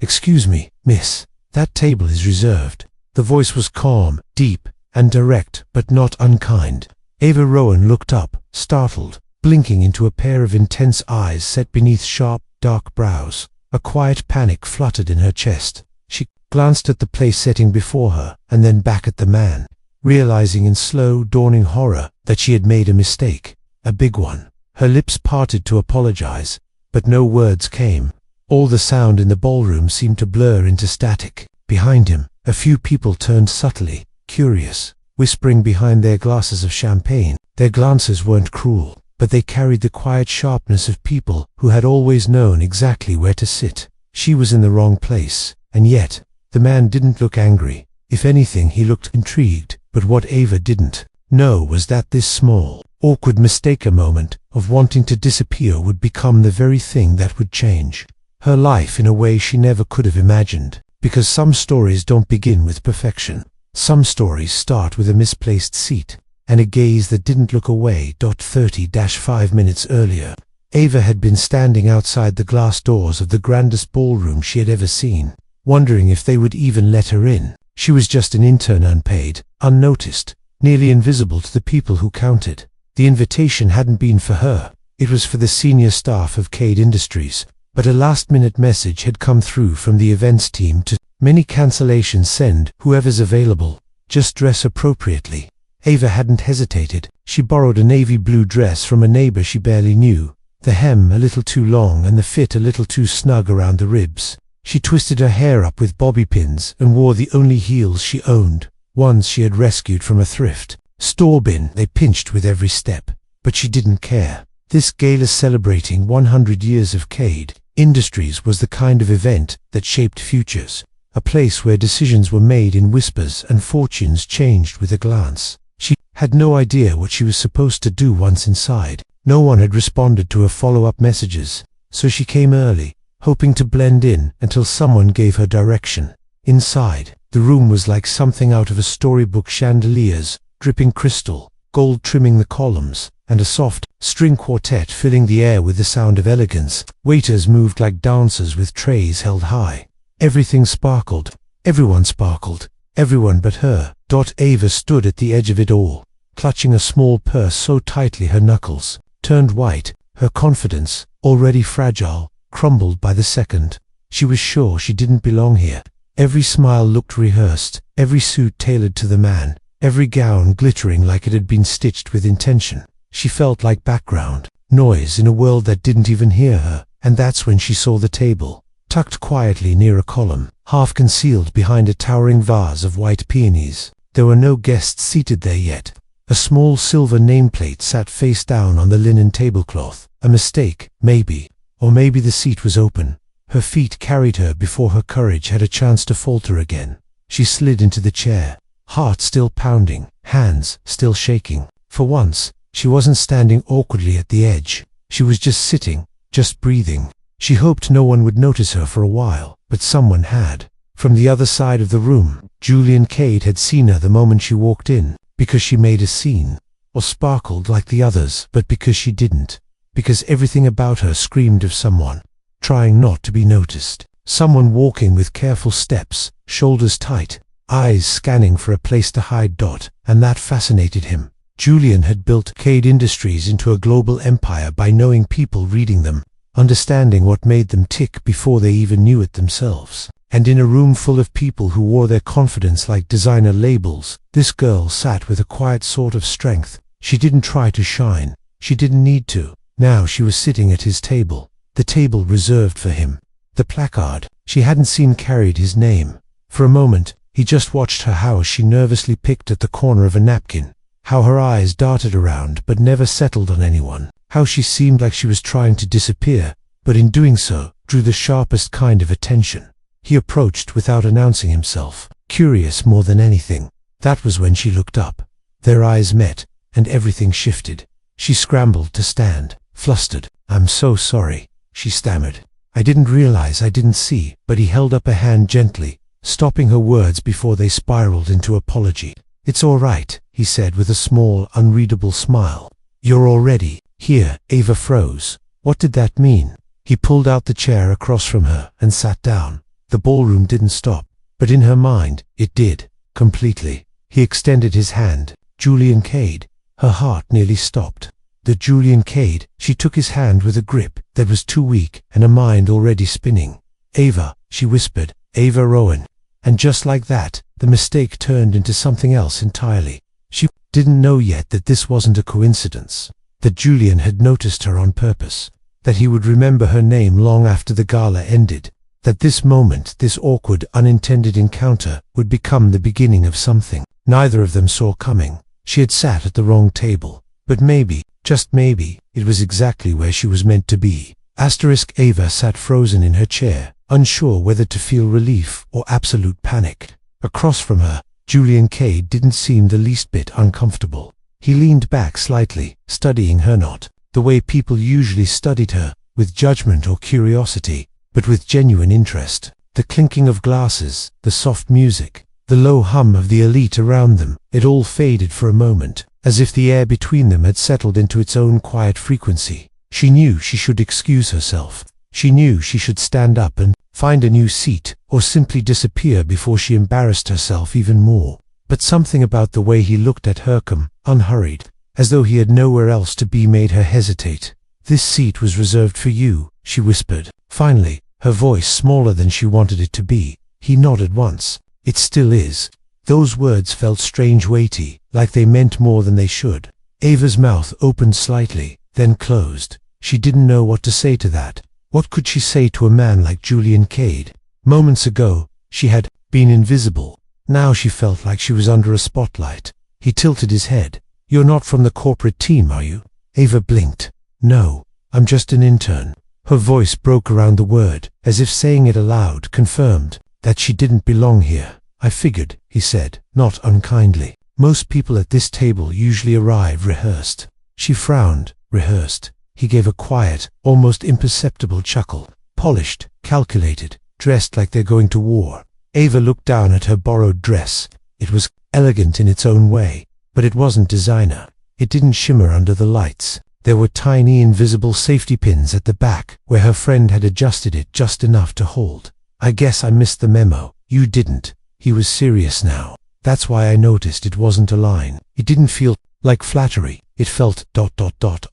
"Excuse me, miss. That table is reserved." The voice was calm, deep, and direct, but not unkind. Ava Rowan looked up, startled, blinking into a pair of intense eyes set beneath sharp, dark brows. A quiet panic fluttered in her chest. She glanced at the place setting before her, and then back at the man, realizing in slow, dawning horror that she had made a mistake, a big one. Her lips parted to apologize, but no words came. All the sound in the ballroom seemed to blur into static. Behind him, a few people turned subtly, curious, whispering behind their glasses of champagne. Their glances weren't cruel, but they carried the quiet sharpness of people who had always known exactly where to sit. She was in the wrong place, and yet, the man didn't look angry. If anything, he looked intrigued. But what Ava didn't know was that this small, awkward mistake, a moment of wanting to disappear, would become the very thing that would change her life in a way she never could have imagined. Because some stories don't begin with perfection. Some stories start with a misplaced seat, and a gaze that didn't look away. 30-5 minutes earlier, Ava had been standing outside the glass doors of the grandest ballroom she had ever seen, wondering if they would even let her in. She was just an intern, unpaid, unnoticed, nearly invisible to the people who counted. The invitation hadn't been for her. It was for the senior staff of Cade Industries, but a last-minute message had come through from the events team to many cancellations. Send whoever's available. Just dress appropriately. Ava hadn't hesitated. She borrowed a navy blue dress from a neighbor she barely knew, the hem a little too long and the fit a little too snug around the ribs. She twisted her hair up with bobby pins and wore the only heels she owned, ones she had rescued from a thrift store bin. They pinched with every step, but she didn't care. This gala celebrating 100 years of Cade Industries was the kind of event that shaped futures, a place where decisions were made in whispers and fortunes changed with a glance. She had no idea what she was supposed to do once inside. No one had responded to her follow-up messages, so she came early, hoping to blend in until someone gave her direction. Inside, the room was like something out of a storybook. Chandeliers, dripping crystal, gold trimming the columns, and a soft string quartet filling the air with the sound of elegance. Waiters moved like dancers with trays held high. Everything sparkled. Everyone sparkled. Everyone but her. Ava stood at the edge of it all, clutching a small purse so tightly her knuckles turned white. Her confidence, already fragile, crumbled by the second. She was sure she didn't belong here. Every smile looked rehearsed, every suit tailored to the man, every gown glittering like it had been stitched with intention. She felt like background noise in a world that didn't even hear her, and that's when she saw the table, tucked quietly near a column, half concealed behind a towering vase of white peonies. There were no guests seated there yet. A small silver nameplate sat face down on the linen tablecloth. A mistake, maybe. Or maybe the seat was open. Her feet carried her before her courage had a chance to falter again. She slid into the chair, heart still pounding, hands still shaking. For once, she wasn't standing awkwardly at the edge. She was just sitting, just breathing. She hoped no one would notice her for a while, but someone had. From the other side of the room, Julian Cade had seen her the moment she walked in, because she made a scene, or sparkled like the others, but because she didn't. Because everything about her screamed of someone trying not to be noticed. Someone walking with careful steps, shoulders tight, eyes scanning for a place to hide. And that fascinated him. Julian had built Cade Industries into a global empire by knowing people, reading them, understanding what made them tick before they even knew it themselves. And in a room full of people who wore their confidence like designer labels, this girl sat with a quiet sort of strength. She didn't try to shine. She didn't need to. Now she was sitting at his table, the table reserved for him. The placard she hadn't seen carried his name. For a moment, he just watched her, how she nervously picked at the corner of a napkin, how her eyes darted around but never settled on anyone, how she seemed like she was trying to disappear, but in doing so, drew the sharpest kind of attention. He approached without announcing himself, curious more than anything. That was when she looked up. Their eyes met, and everything shifted. She scrambled to stand, flustered. "I'm so sorry," she stammered. "I didn't realize, I didn't see." But he held up a hand gently, stopping her words before they spiraled into apology. "It's all right," he said with a small, unreadable smile. "You're already here." Ava froze. What did that mean? He pulled out the chair across from her and sat down. The ballroom didn't stop, but in her mind, it did, completely. He extended his hand. Julian Cade. Her heart nearly stopped. The Julian Cade. She took his hand with a grip that was too weak and a mind already spinning. Ava, she whispered, Ava Rowan. And just like that, the mistake turned into something else entirely. She didn't know yet that this wasn't a coincidence, that Julian had noticed her on purpose, that he would remember her name long after the gala ended, that this moment, this awkward, unintended encounter, would become the beginning of something neither of them saw coming. She had sat at the wrong table, but maybe, just maybe, it was exactly where she was meant to be. Ava sat frozen in her chair, unsure whether to feel relief or absolute panic. Across from her, Julian Cade didn't seem the least bit uncomfortable. He leaned back slightly, studying her, not the way people usually studied her, with judgment or curiosity, but with genuine interest. The clinking of glasses, the soft music, the low hum of the elite around them, it all faded for a moment, as if the air between them had settled into its own quiet frequency. She knew she should excuse herself. She knew she should stand up and find a new seat, or simply disappear before she embarrassed herself even more. But something about the way he looked at her, unhurried, as though he had nowhere else to be, made her hesitate. "This seat was reserved for you," she whispered. Finally, her voice smaller than she wanted it to be. He nodded once. "It still is." Those words felt strange, weighty, like they meant more than they should. Ava's mouth opened slightly, then closed. She didn't know what to say to that. What could she say to a man like Julian Cade? Moments ago, she had been invisible. Now she felt like she was under a spotlight. He tilted his head. "You're not from the corporate team, are you?" Ava blinked. "No, I'm just an intern." Her voice broke around the word, as if saying it aloud confirmed that she didn't belong here. "I figured," he said, not unkindly. "Most people at this table usually arrive rehearsed." She frowned. "Rehearsed?" He gave a quiet, almost imperceptible chuckle. "Polished, calculated, dressed like they're going to war." Ava looked down at her borrowed dress. It was elegant in its own way, but it wasn't designer. It didn't shimmer under the lights. There were tiny invisible safety pins at the back, where her friend had adjusted it just enough to hold. "I guess I missed the memo." "You didn't." He was serious now. "That's why I noticed it wasn't a line." It didn't feel like flattery. It felt ...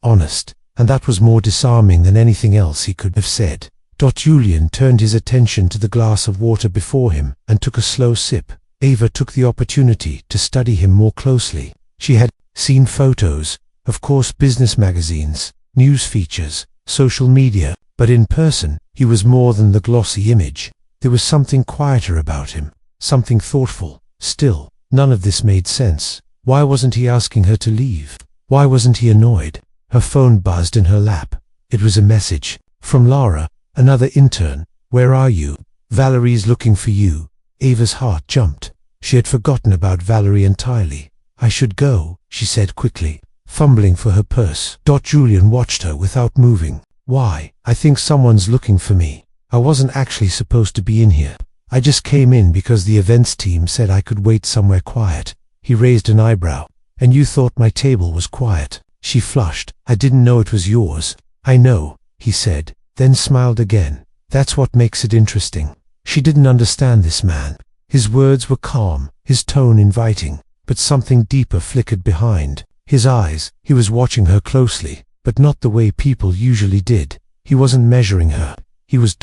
honest. And that was more disarming than anything else he could have said. Julian turned his attention to the glass of water before him and took a slow sip. Ava took the opportunity to study him more closely. She had seen photos, of course, business magazines, news features, social media, but in person, he was more than the glossy image. There was something quieter about him, something thoughtful. Still, none of this made sense. Why wasn't he asking her to leave? Why wasn't he annoyed? Her phone buzzed in her lap. It was a message from Lara, another intern. "Where are you? Valerie's looking for you." Ava's heart jumped. She had forgotten about Valerie entirely. "I should go," she said quickly, fumbling for her purse. Julian watched her without moving. "Why?" "I think someone's looking for me. I wasn't actually supposed to be in here. I just came in because the events team said I could wait somewhere quiet." He raised an eyebrow. "And you thought my table was quiet?" She flushed. "I didn't know it was yours." "I know," he said, then smiled again. "That's what makes it interesting." She didn't understand this man. His words were calm, his tone inviting, but something deeper flickered behind his eyes. He was watching her closely, but not the way people usually did. He wasn't measuring her. He was ...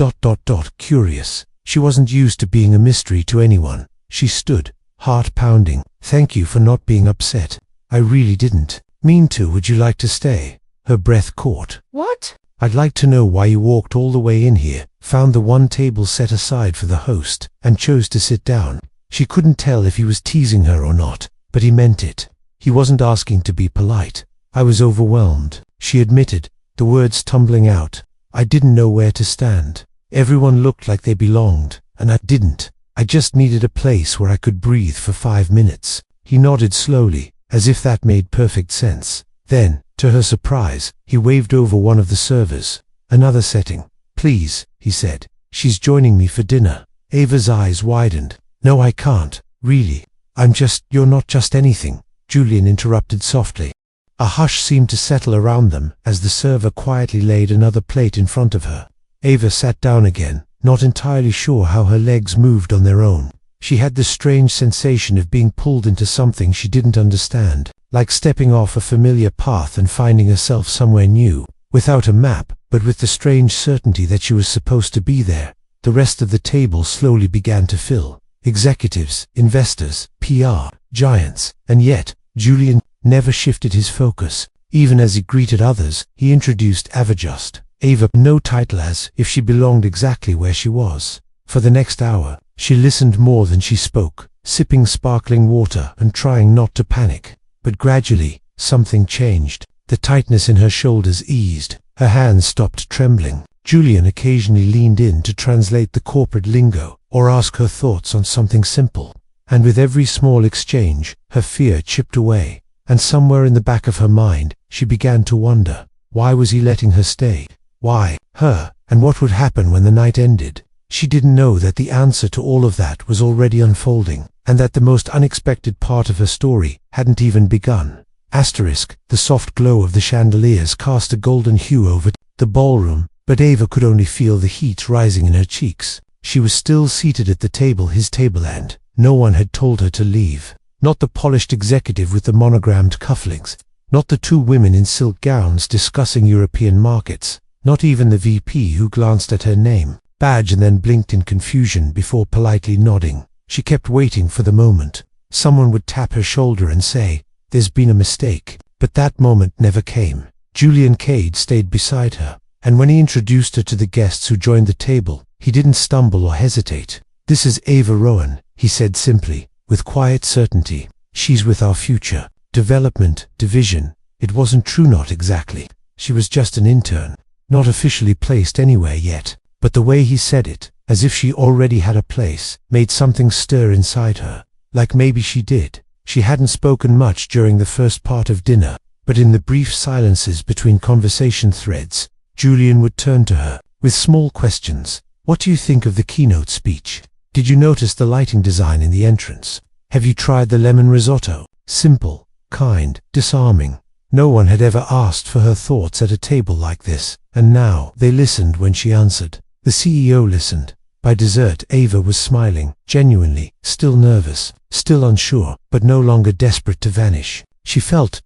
curious. She wasn't used to being a mystery to anyone. She stood, heart pounding. "Thank you for not being upset. I really didn't mean to. Would you like to stay?" Her breath caught. "What?" "I'd like to know why you walked all the way in here, found the one table set aside for the host, and chose to sit down." She couldn't tell if he was teasing her or not, but he meant it. He wasn't asking to be polite. "I was overwhelmed," she admitted, the words tumbling out. "I didn't know where to stand. Everyone looked like they belonged, and I didn't. I just needed a place where I could breathe for 5 minutes." He nodded slowly, as if that made perfect sense. Then, to her surprise, he waved over one of the servers. "Another setting, please," he said. "She's joining me for dinner." Ava's eyes widened. "No, I can't, really. You're not just anything," Julian interrupted softly. A hush seemed to settle around them as the server quietly laid another plate in front of her. Ava sat down again, not entirely sure how her legs moved on their own. She had this strange sensation of being pulled into something she didn't understand, like stepping off a familiar path and finding herself somewhere new, without a map, but with the strange certainty that she was supposed to be there. The rest of the table slowly began to fill. Executives, investors, PR, giants, and yet, Julian never shifted his focus. Even as he greeted others, he introduced Ava, just Ava, no title, as if she belonged exactly where she was. For the next hour, she listened more than she spoke, sipping sparkling water and trying not to panic. But gradually, something changed. The tightness in her shoulders eased. Her hands stopped trembling. Julian occasionally leaned in to translate the corporate lingo or ask her thoughts on something simple. And with every small exchange, her fear chipped away. And somewhere in the back of her mind, she began to wonder, why was he letting her stay? Why her? And what would happen when the night ended? She didn't know that the answer to all of that was already unfolding, and that the most unexpected part of her story hadn't even begun. The soft glow of the chandeliers cast a golden hue over the ballroom, but Ava could only feel the heat rising in her cheeks. She was still seated at the table, his table, and no one had told her to leave. Not the polished executive with the monogrammed cufflinks, not the two women in silk gowns discussing European markets, not even the VP who glanced at her name badge and then blinked in confusion before politely nodding. She kept waiting for the moment. Someone would tap her shoulder and say, "There's been a mistake." But that moment never came. Julian Cade stayed beside her, and when he introduced her to the guests who joined the table, he didn't stumble or hesitate. "This is Ava Rowan," he said simply, with quiet certainty. "She's with our future development division." It wasn't true, not exactly. She was just an intern, not officially placed anywhere yet. But the way he said it, as if she already had a place, made something stir inside her. Like maybe she did. She hadn't spoken much during the first part of dinner, but in the brief silences between conversation threads, Julian would turn to her with small questions. "What do you think of the keynote speech? Did you notice the lighting design in the entrance? Have you tried the lemon risotto? Simple, kind, disarming." No one had ever asked for her thoughts at a table like this, and now they listened when she answered. The CEO listened. By dessert, Ava was smiling, genuinely, still nervous, still unsure, but no longer desperate to vanish. She felt ...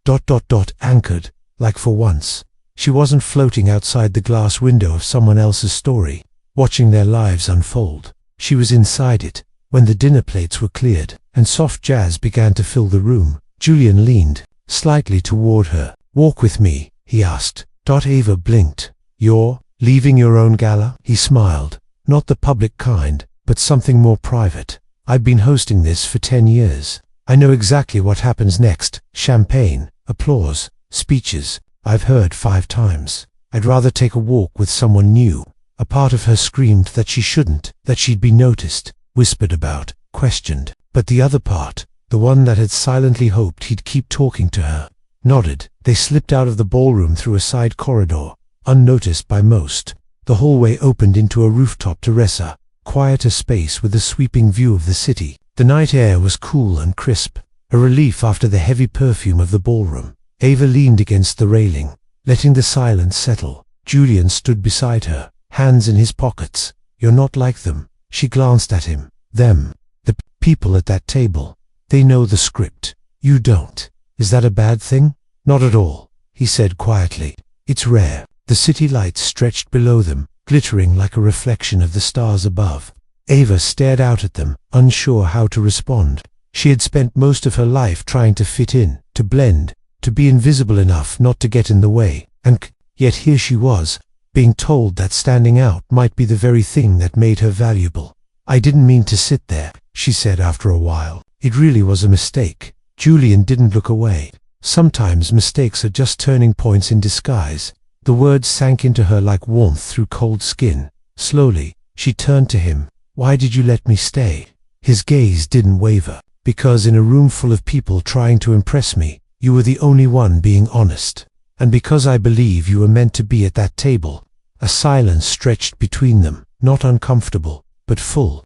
anchored, like for once. She wasn't floating outside the glass window of someone else's story, watching their lives unfold. She was inside it. When the dinner plates were cleared, and soft jazz began to fill the room, Julian leaned slightly toward her. "Walk with me," he asked. Ava blinked. "You're leaving your own gala?" He smiled. "Not the public kind, but something more private. I've been hosting this for 10 years. I know exactly what happens next. Champagne, applause, speeches. I've heard 5 times. I'd rather take a walk with someone new." A part of her screamed that she shouldn't, that she'd be noticed, whispered about, questioned. But the other part, the one that had silently hoped he'd keep talking to her, nodded. They slipped out of the ballroom through a side corridor, unnoticed by most. The hallway opened into a rooftop terrace, quieter space with a sweeping view of the city. The night air was cool and crisp, a relief after the heavy perfume of the ballroom. Ava leaned against the railing, letting the silence settle. Julian stood beside her, hands in his pockets. "You're not like them." She glanced at him. "Them. The people at that table. They know the script. You don't. Is that a bad thing?" "Not at all," he said quietly. "It's rare." The city lights stretched below them, glittering like a reflection of the stars above. Ava stared out at them, unsure how to respond. She had spent most of her life trying to fit in, to blend, to be invisible enough not to get in the way, and yet here she was, being told that standing out might be the very thing that made her valuable. "I didn't mean to sit there," she said after a while. "It really was a mistake." Julian didn't look away. Sometimes mistakes are just turning points in disguise. The words sank into her like warmth through cold skin. Slowly, she turned to him. "Why did you let me stay?" His gaze didn't waver. "Because in a room full of people trying to impress me, you were the only one being honest. And because I believe you were meant to be at that table." A silence stretched between them, not uncomfortable, but full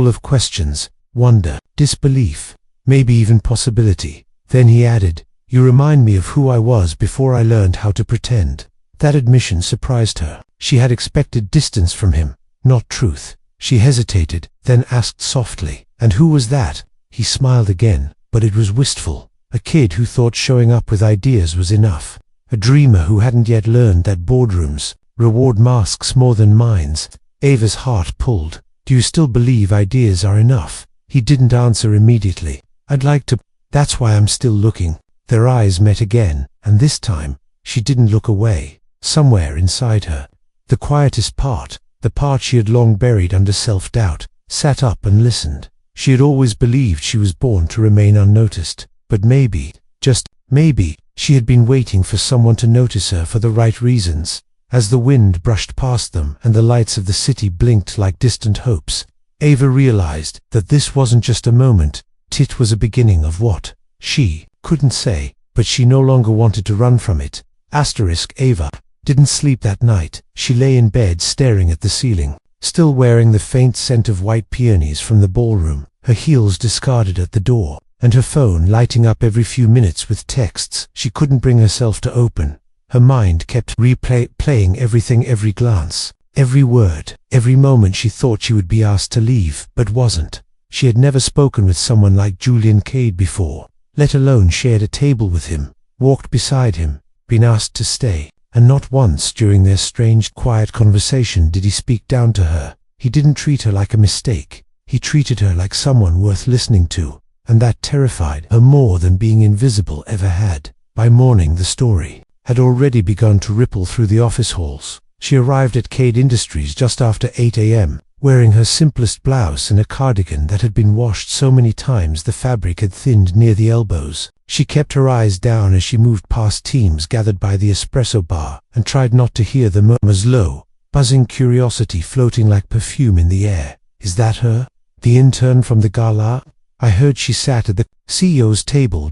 of questions, wonder, disbelief, maybe even possibility. Then he added, "You remind me of who I was before I learned how to pretend." That admission surprised her. She had expected distance from him, not truth. She hesitated, then asked softly, "And who was that?" He smiled again, but it was wistful. A kid who thought showing up with ideas was enough. A dreamer who hadn't yet learned that boardrooms reward masks more than minds. Ava's heart pulled. "Do you still believe ideas are enough?" He didn't answer immediately. "I'd like to. That's why I'm still looking." Their eyes met again, and this time, she didn't look away. Somewhere inside her, the quietest part, the part she had long buried under self-doubt, sat up and listened. She had always believed she was born to remain unnoticed, but maybe, just maybe, she had been waiting for someone to notice her for the right reasons. As the wind brushed past them and the lights of the city blinked like distant hopes, Ava realized that this wasn't just a moment, it was a beginning of what she couldn't say, but she no longer wanted to run from it. Ava didn't sleep that night. She lay in bed staring at the ceiling, still wearing the faint scent of white peonies from the ballroom, her heels discarded at the door, and her phone lighting up every few minutes with texts she couldn't bring herself to open. Her mind kept replaying everything, every glance, every word, every moment she thought she would be asked to leave, but wasn't. She had never spoken with someone like Julian Cade before, let alone shared a table with him, walked beside him, been asked to stay, and not once during their strange, quiet conversation did he speak down to her. He didn't treat her like a mistake. He treated her like someone worth listening to, and that terrified her more than being invisible ever had. By morning, the story had already begun to ripple through the office halls. She arrived at Cade Industries just after 8 a.m., wearing her simplest blouse and a cardigan that had been washed so many times the fabric had thinned near the elbows. She kept her eyes down as she moved past teams gathered by the espresso bar and tried not to hear the murmurs, low, buzzing curiosity floating like perfume in the air. "Is that her? The intern from the gala? I heard she sat at the CEO's table,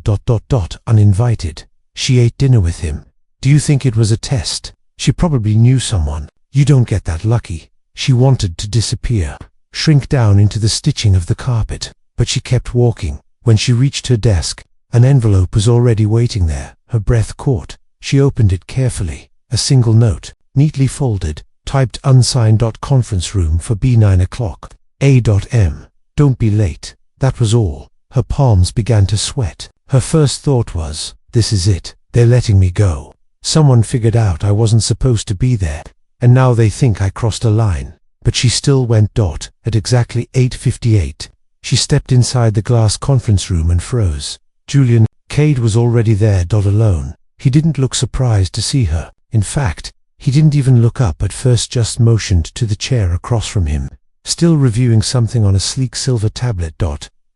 uninvited. She ate dinner with him. Do you think it was a test? She probably knew someone. You don't get that lucky." She wanted to disappear, shrink down into the stitching of the carpet, but she kept walking. When she reached her desk, an envelope was already waiting there. Her breath caught. She opened it carefully. A single note, neatly folded, typed unsigned. "Conference room for B9 o'clock. A.M. Don't be late." That was all. Her palms began to sweat. Her first thought was, "This is it. They're letting me go. Someone figured out I wasn't supposed to be there, and now they think I crossed a line." But she still went. At exactly 8:58, she stepped inside the glass conference room and froze. Julian Cade was already there, alone. He didn't look surprised to see her. In fact, he didn't even look up at first, just motioned to the chair across from him. Still reviewing something on a sleek silver tablet.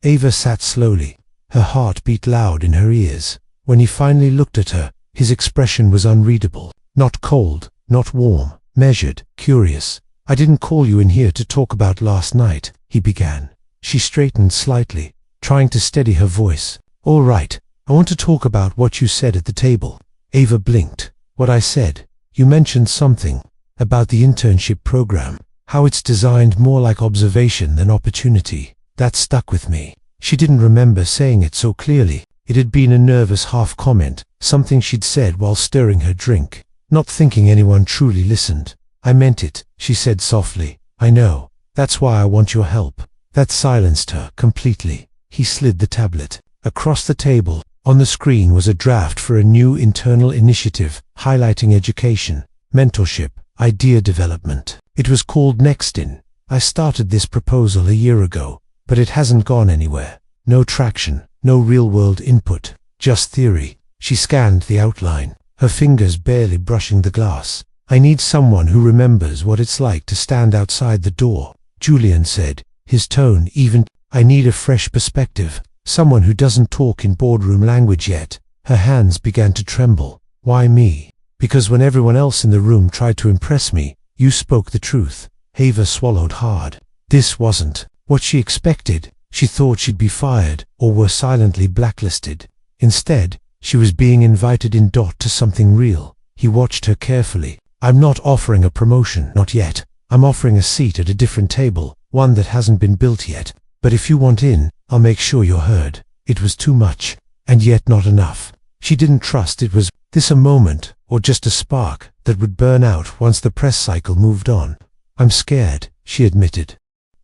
Ava sat slowly. Her heart beat loud in her ears. When he finally looked at her, his expression was unreadable. Not cold, not warm, measured, curious. "I didn't call you in here to talk about last night," he began. She straightened slightly, trying to steady her voice. "All right, I want to talk about what you said at the table." Ava blinked. "What I said? You mentioned something about the internship program, how it's designed more like observation than opportunity. That stuck with me." She didn't remember saying it so clearly. It had been a nervous half-comment, something she'd said while stirring her drink, not thinking anyone truly listened. "I meant it," she said softly. "I know. That's why I want your help." That silenced her completely. He slid the tablet across the table. On the screen was a draft for a new internal initiative, highlighting education, mentorship, idea development. It was called Nextin. "I started this proposal a year ago, but it hasn't gone anywhere. No traction, no real-world input, just theory." She scanned the outline, her fingers barely brushing the glass. "I need someone who remembers what it's like to stand outside the door," Julian said, his tone even. "I need a fresh perspective, someone who doesn't talk in boardroom language yet." Her hands began to tremble. "Why me?" "Because when everyone else in the room tried to impress me, you spoke the truth." Ava swallowed hard. This wasn't what she expected. She thought she'd be fired or were silently blacklisted. Instead, she was being invited in. To something real. He watched her carefully. "I'm not offering a promotion, not yet. I'm offering a seat at a different table, one that hasn't been built yet. But if you want in, I'll make sure you're heard." It was too much, and yet not enough. She didn't trust it was this a moment, or just a spark, that would burn out once the press cycle moved on. "I'm scared," she admitted.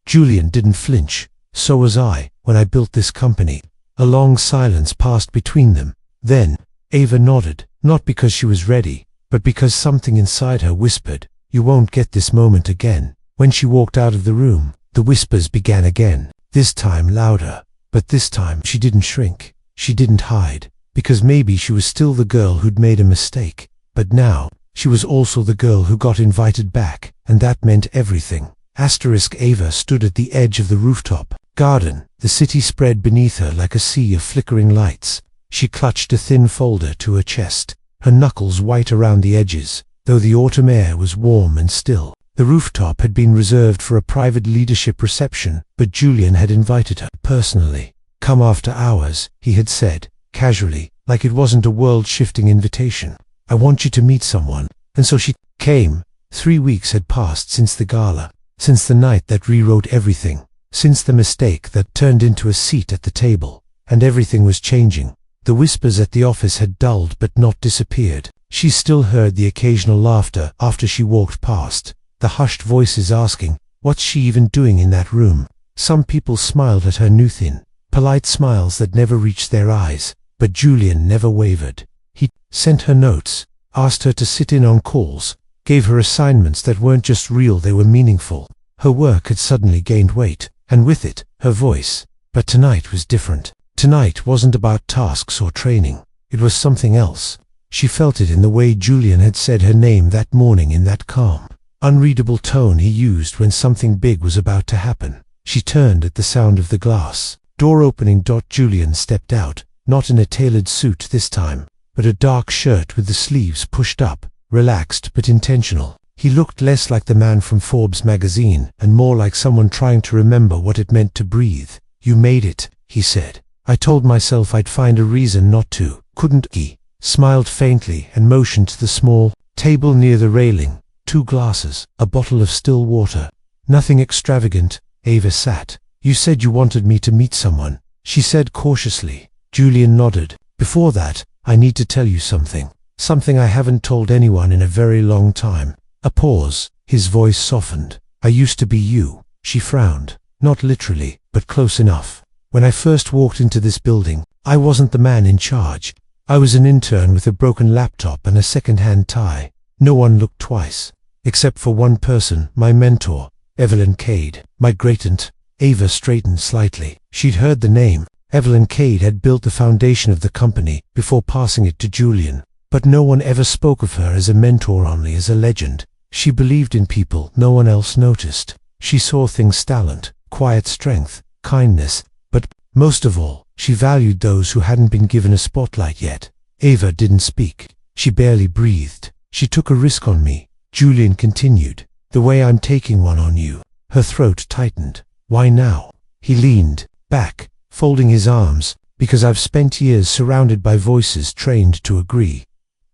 Julian didn't flinch. So was I, when I built this company. A long silence passed between them. Then, Ava nodded, not because she was ready, but because something inside her whispered, "You won't get this moment again." When she walked out of the room, the whispers began again, this time louder. But this time she didn't shrink. She didn't hide, because maybe she was still the girl who'd made a mistake. But now, she was also the girl who got invited back, and that meant everything. Ava stood at the edge of the rooftop garden. The city spread beneath her like a sea of flickering lights. She clutched a thin folder to her chest, her knuckles white around the edges, though the autumn air was warm and still. The rooftop had been reserved for a private leadership reception, but Julian had invited her personally. "Come after hours," he had said, casually, like it wasn't a world-shifting invitation. "I want you to meet someone." And so she came. 3 weeks had passed since the gala, since the night that rewrote everything, since the mistake that turned into a seat at the table, and everything was changing. The whispers at the office had dulled but not disappeared. She still heard the occasional laughter after she walked past, the hushed voices asking, "What's she even doing in that room?" Some people smiled at her new thin, polite smiles that never reached their eyes, but Julian never wavered. He sent her notes, asked her to sit in on calls, gave her assignments that weren't just real, they were meaningful. Her work had suddenly gained weight, and with it, her voice. But tonight was different. Tonight wasn't about tasks or training. It was something else. She felt it in the way Julian had said her name that morning, in that calm, unreadable tone he used when something big was about to happen. She turned at the sound of the glass door opening. Julian stepped out, not in a tailored suit this time, but a dark shirt with the sleeves pushed up, relaxed but intentional. He looked less like the man from Forbes magazine and more like someone trying to remember what it meant to breathe. "You made it," he said. "I told myself I'd find a reason not to, couldn't." He smiled faintly and motioned to the small table near the railing. 2 glasses, a bottle of still water. "Nothing extravagant." Ava sat. "You said you wanted me to meet someone," she said cautiously. Julian nodded. "Before that, I need to tell you something. Something I haven't told anyone in a very long time." A pause. His voice softened. "I used to be you." She frowned. "Not literally, but close enough. When I first walked into this building, I wasn't the man in charge. I was an intern with a broken laptop and a second-hand tie. No one looked twice. Except for one person, my mentor, Evelyn Cade, my great-aunt." Ava straightened slightly. She'd heard the name. Evelyn Cade had built the foundation of the company before passing it to Julian. But no one ever spoke of her as a mentor, only as a legend. She believed in people no one else noticed. She saw things: talent, quiet strength, kindness, but most of all, she valued those who hadn't been given a spotlight yet. Ava didn't speak. She barely breathed. "She took a risk on me," Julian continued, "the way I'm taking one on you." Her throat tightened. "Why now?" He leaned back, folding his arms. "Because I've spent years surrounded by voices trained to agree.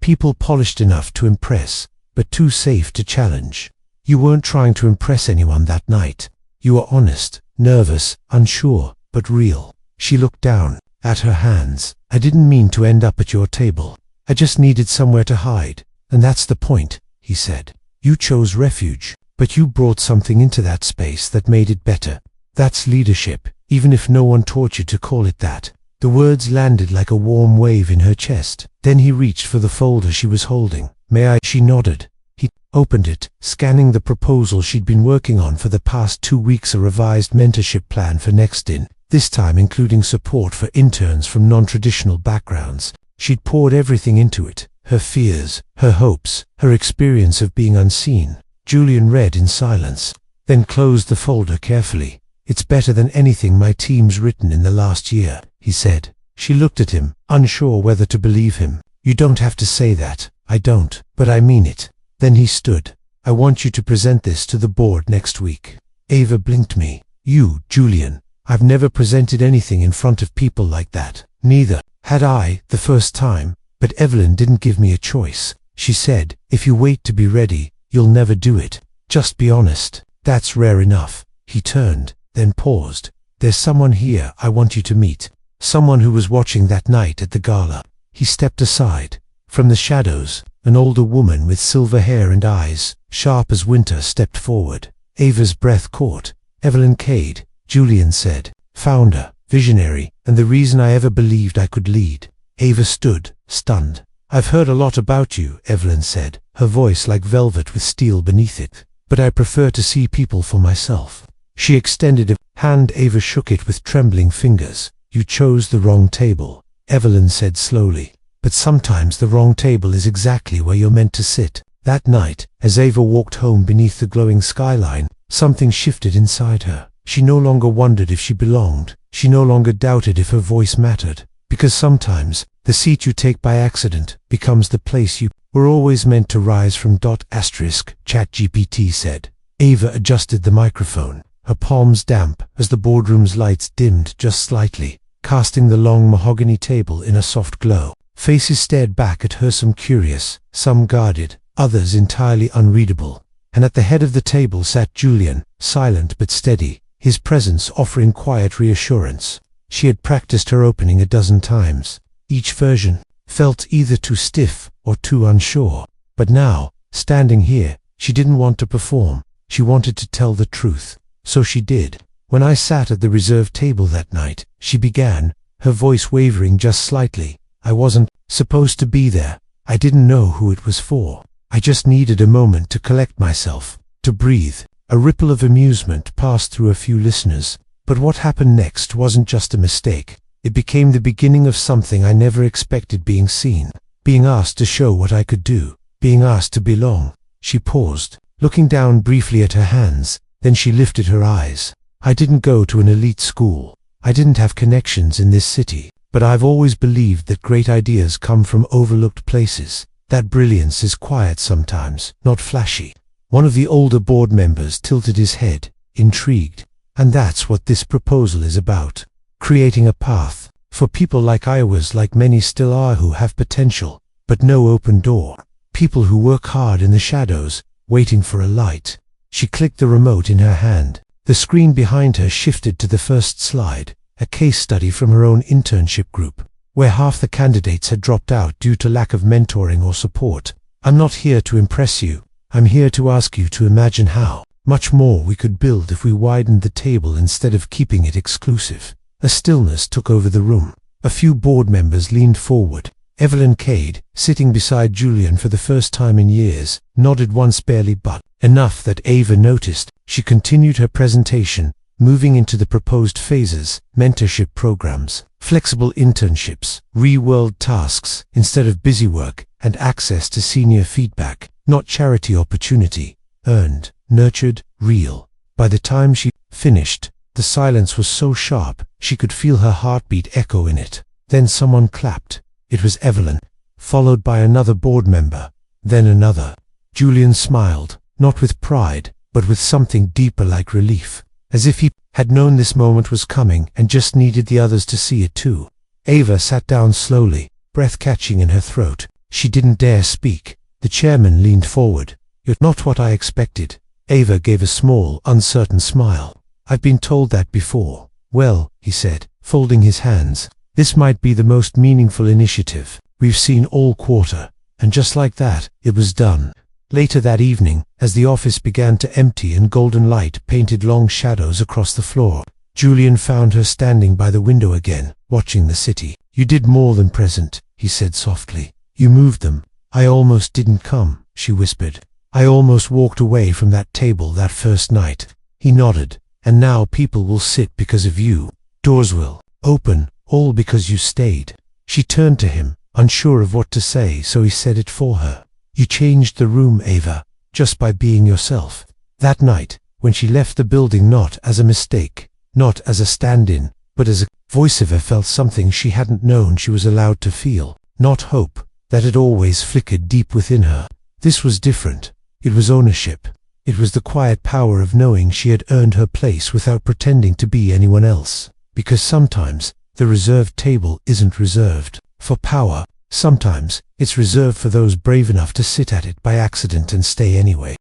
People polished enough to impress, but too safe to challenge. You weren't trying to impress anyone that night. You were honest, nervous, unsure, but real." She looked down at her hands. "I didn't mean to end up at your table. I just needed somewhere to hide. And that's the point," he said. "You chose refuge, but you brought something into that space that made it better. That's leadership, even if no one taught you to call it that." The words landed like a warm wave in her chest. Then he reached for the folder she was holding. "May I?" She nodded. He opened it, scanning the proposal she'd been working on for the past 2 weeks, a revised mentorship plan for Nextin, this time including support for interns from non-traditional backgrounds. She'd poured everything into it, her fears, her hopes, her experience of being unseen. Julian read in silence, then closed the folder carefully. "It's better than anything my team's written in the last year," he said. She looked at him, unsure whether to believe him. "You don't have to say that." "I don't, but I mean it." Then he stood. "I want you to present this to the board next week." Ava blinked. "Me? You, Julian? I've never presented anything in front of people like that." "Neither had I the first time, but Evelyn didn't give me a choice. She said, if you wait to be ready, you'll never do it. Just be honest. That's rare enough." He turned, then paused. "There's someone here I want you to meet. Someone who was watching that night at the gala." He stepped aside. From the shadows, an older woman with silver hair and eyes, sharp as winter, stepped forward. Ava's breath caught. Evelyn Cade, Julian said. Founder, visionary, and the reason I ever believed I could lead. Ava stood, stunned. I've heard a lot about you, Evelyn said, her voice like velvet with steel beneath it. But I prefer to see people for myself. She extended a hand. Ava shook it with trembling fingers. You chose the wrong table, Evelyn said slowly. But sometimes the wrong table is exactly where you're meant to sit. That night, as Ava walked home beneath the glowing skyline, something shifted inside her. She no longer wondered if she belonged. She no longer doubted if her voice mattered. Because sometimes, the seat you take by accident becomes the place you were always meant to rise from. ChatGPT said. Ava adjusted the microphone, her palms damp as the boardroom's lights dimmed just slightly, casting the long mahogany table in a soft glow. Faces stared back at her, some curious, some guarded, others entirely unreadable. And at the head of the table sat Julian, silent but steady, his presence offering quiet reassurance. She had practiced her opening a dozen times. Each version felt either too stiff or too unsure. But now, standing here, she didn't want to perform. She wanted to tell the truth. So she did. When I sat at the reserved table that night, she began, her voice wavering just slightly. I wasn't supposed to be there. I didn't know who it was for. I just needed a moment to collect myself, to breathe. A ripple of amusement passed through a few listeners. But what happened next wasn't just a mistake. It became the beginning of something I never expected: being seen, being asked to show what I could do, being asked to belong. She paused, looking down briefly at her hands, then she lifted her eyes. I didn't go to an elite school. I didn't have connections in this city, but I've always believed that great ideas come from overlooked places, that brilliance is quiet sometimes, not flashy. One of the older board members tilted his head, intrigued. And that's what this proposal is about. Creating a path for people like I was, like many still are, who have potential, but no open door. People who work hard in the shadows, waiting for a light. She clicked the remote in her hand. The screen behind her shifted to the first slide, a case study from her own internship group, where half the candidates had dropped out due to lack of mentoring or support. I'm not here to impress you. I'm here to ask you to imagine how much more we could build if we widened the table instead of keeping it exclusive. A stillness took over the room. A few board members leaned forward. Evelyn Cade, sitting beside Julian for the first time in years, nodded once barely, but enough that Ava noticed. She continued her presentation, moving into the proposed phases: mentorship programs, flexible internships, real-world tasks instead of busy work, and access to senior feedback, not charity opportunity, earned, nurtured, real. By the time she finished, the silence was so sharp she could feel her heartbeat echo in it. Then someone clapped. It was Evelyn, followed by another board member, then another. Julian smiled, not with pride, but with something deeper, like relief, as if he had known this moment was coming and just needed the others to see it too. Ava sat down slowly, breath catching in her throat. She didn't dare speak. The chairman leaned forward. You're not what I expected. Ava gave a small, uncertain smile. I've been told that before. Well, he said, folding his hands, this might be the most meaningful initiative we've seen all quarter. And just like that, it was done. Later that evening, as the office began to empty and golden light painted long shadows across the floor, Julian found her standing by the window again, watching the city. You did more than present, he said softly. You moved them. I almost didn't come, she whispered. I almost walked away from that table that first night. He nodded. And now people will sit because of you. Doors will open, all because you stayed. She turned to him, unsure of what to say, so he said it for her. You changed the room, Ava, just by being yourself. That night, when she left the building, not as a mistake, not as a stand-in, but as a voice, Ava felt something she hadn't known she was allowed to feel. Not hope, that had always flickered deep within her. This was different. It was ownership. It was the quiet power of knowing she had earned her place without pretending to be anyone else. Because sometimes, the reserved table isn't reserved for power. Sometimes, it's reserved for those brave enough to sit at it by accident and stay anyway.